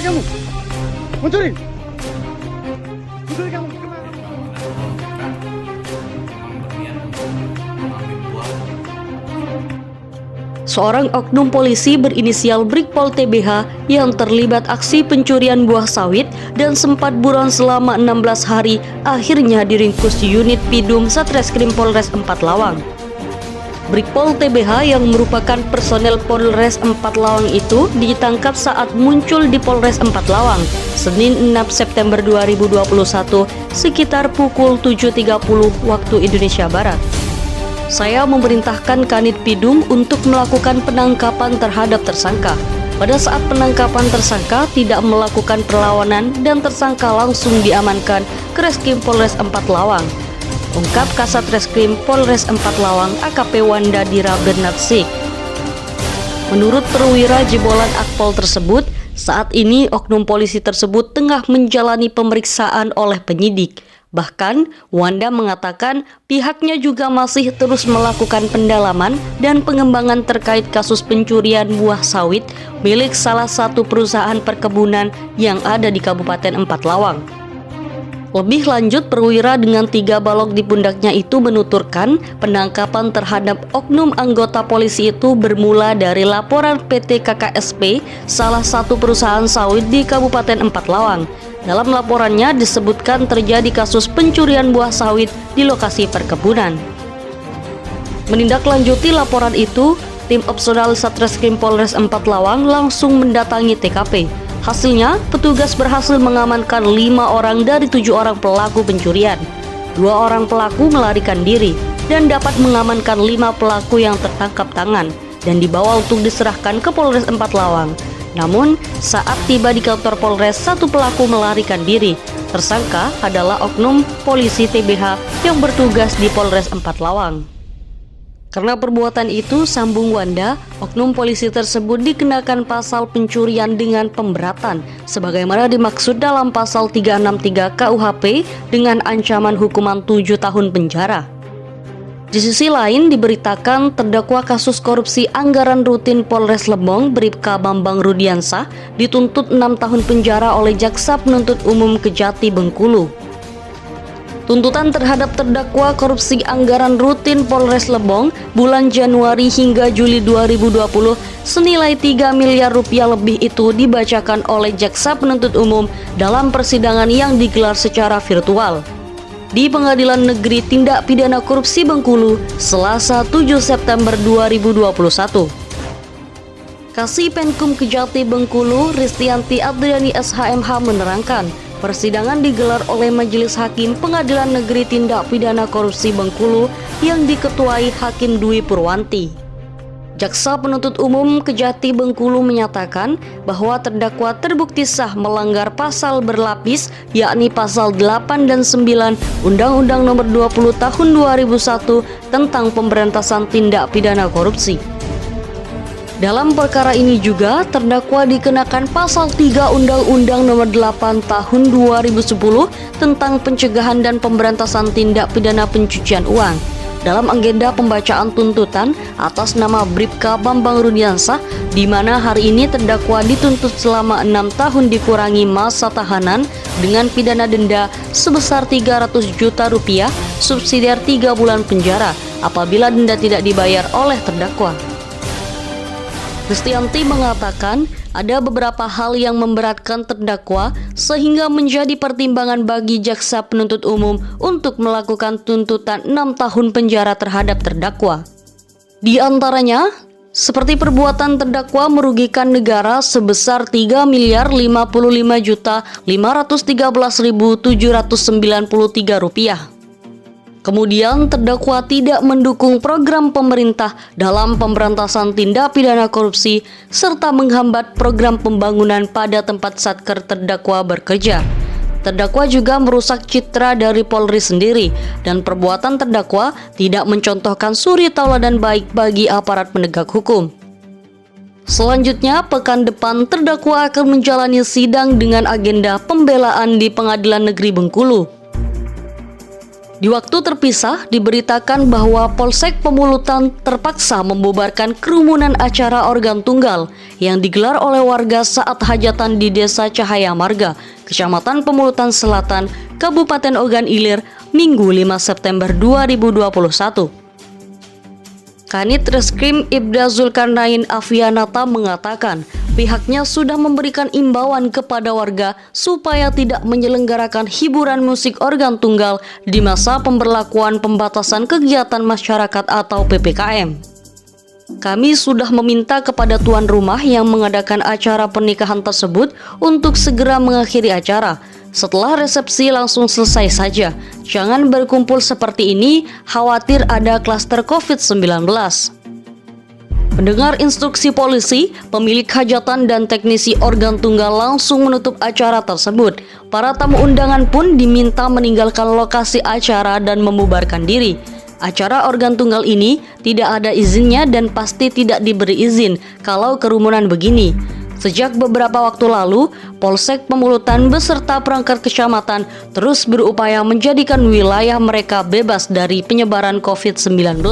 kamu. Mundurin. Mundurin kamu. Seorang oknum polisi berinisial Brigpol TBH yang terlibat aksi pencurian buah sawit dan sempat buron selama 16 hari akhirnya diringkus di unit Pidum Satreskrim Polres 4 Lawang. Brigpol TBH yang merupakan personel Polres 4 Lawang itu ditangkap saat muncul di Polres 4 Lawang Senin 6 September 2021 sekitar pukul 7.30 waktu Indonesia Barat. Saya memerintahkan Kanit Pidum untuk melakukan penangkapan terhadap tersangka. Pada saat penangkapan tersangka tidak melakukan perlawanan dan tersangka langsung diamankan ke Reskrim Polres 4 Lawang. Ungkap Kasat Reskrim Polres 4 Lawang AKP Wanda Dira Bernatsik. Menurut perwira jebolan Akpol tersebut, saat ini oknum polisi tersebut tengah menjalani pemeriksaan oleh penyidik. Bahkan, Wanda mengatakan pihaknya juga masih terus melakukan pendalaman dan pengembangan terkait kasus pencurian buah sawit milik salah satu perusahaan perkebunan yang ada di Kabupaten 4 Lawang. Lebih lanjut, perwira dengan 3 balok di pundaknya itu menuturkan penangkapan terhadap oknum anggota polisi itu bermula dari laporan PT KKSP, salah satu perusahaan sawit di Kabupaten 4 Lawang. Dalam laporannya disebutkan terjadi kasus pencurian buah sawit di lokasi perkebunan. Menindaklanjuti laporan itu, tim opsional Satreskrim Polres 4 Lawang langsung mendatangi TKP. Hasilnya, petugas berhasil mengamankan 5 orang dari 7 orang pelaku pencurian. 2 orang pelaku melarikan diri dan dapat mengamankan 5 pelaku yang tertangkap tangan dan dibawa untuk diserahkan ke Polres 4 Lawang. Namun, saat tiba di kantor Polres, 1 pelaku melarikan diri. Tersangka adalah oknum polisi TBH yang bertugas di Polres 4 Lawang. Karena perbuatan itu, sambung Wanda, oknum polisi tersebut dikenakan pasal pencurian dengan pemberatan, sebagaimana dimaksud dalam pasal 363 KUHP dengan ancaman hukuman 7 tahun penjara. Di sisi lain, diberitakan terdakwa kasus korupsi anggaran rutin Polres Lembong Bribka Bambang Rudiansah dituntut 6 tahun penjara oleh Jaksa Penuntut Umum Kejati Bengkulu. Tuntutan terhadap terdakwa korupsi anggaran rutin Polres Lembong bulan Januari hingga Juli 2020 senilai 3 miliar rupiah lebih itu dibacakan oleh Jaksa Penuntut Umum dalam persidangan yang digelar secara virtual di Pengadilan Negeri Tindak Pidana Korupsi Bengkulu, Selasa 7 September 2021. Kasih Penkum Kejati Bengkulu, Ristianti Adriani SHMH menerangkan, persidangan digelar oleh Majelis Hakim Pengadilan Negeri Tindak Pidana Korupsi Bengkulu yang diketuai Hakim Dwi Purwanti. Jaksa Penuntut Umum Kejati Bengkulu menyatakan bahwa terdakwa terbukti sah melanggar pasal berlapis, yakni pasal 8 dan 9 Undang-Undang Nomor 20 Tahun 2001 tentang pemberantasan tindak pidana korupsi. Dalam perkara ini juga terdakwa dikenakan pasal 3 Undang-Undang Nomor 8 Tahun 2010 tentang pencegahan dan pemberantasan tindak pidana pencucian uang. Dalam agenda pembacaan tuntutan atas nama Bribka Bambang Rudiansah, di mana hari ini terdakwa dituntut selama 6 tahun dikurangi masa tahanan dengan pidana denda sebesar 300 juta rupiah, subsidiar 3 bulan penjara apabila denda tidak dibayar oleh terdakwa. Ristianti mengatakan ada beberapa hal yang memberatkan terdakwa sehingga menjadi pertimbangan bagi Jaksa Penuntut Umum untuk melakukan tuntutan 6 tahun penjara terhadap terdakwa. Di antaranya, seperti perbuatan terdakwa merugikan negara sebesar 3.555.513.793 rupiah. Kemudian terdakwa tidak mendukung program pemerintah dalam pemberantasan tindak pidana korupsi serta menghambat program pembangunan pada tempat Satker terdakwa bekerja. Terdakwa juga merusak citra dari Polri sendiri dan perbuatan terdakwa tidak mencontohkan suri tauladan baik bagi aparat penegak hukum. Selanjutnya, pekan depan terdakwa akan menjalani sidang dengan agenda pembelaan di Pengadilan Negeri Bengkulu. Di waktu terpisah, diberitakan bahwa Polsek Pemulutan terpaksa membubarkan kerumunan acara organ tunggal yang digelar oleh warga saat hajatan di Desa Cahaya Marga, Kecamatan Pemulutan Selatan, Kabupaten Ogan Ilir, Minggu 5 September 2021. Kanit Reskrim Ibda Zulkarnain Afianata mengatakan pihaknya sudah memberikan imbauan kepada warga supaya tidak menyelenggarakan hiburan musik organ tunggal di masa pemberlakuan pembatasan kegiatan masyarakat atau PPKM. Kami sudah meminta kepada tuan rumah yang mengadakan acara pernikahan tersebut untuk segera mengakhiri acara. Setelah resepsi langsung selesai saja. Jangan berkumpul seperti ini, khawatir ada klaster COVID-19. Mendengar instruksi polisi, pemilik hajatan dan teknisi organ tunggal langsung menutup acara tersebut. Para tamu undangan pun diminta meninggalkan lokasi acara dan membubarkan diri. Acara organ tunggal ini tidak ada izinnya dan pasti tidak diberi izin kalau kerumunan begini. Sejak beberapa waktu lalu, Polsek Pemulutan beserta perangkat kecamatan terus berupaya menjadikan wilayah mereka bebas dari penyebaran COVID-19.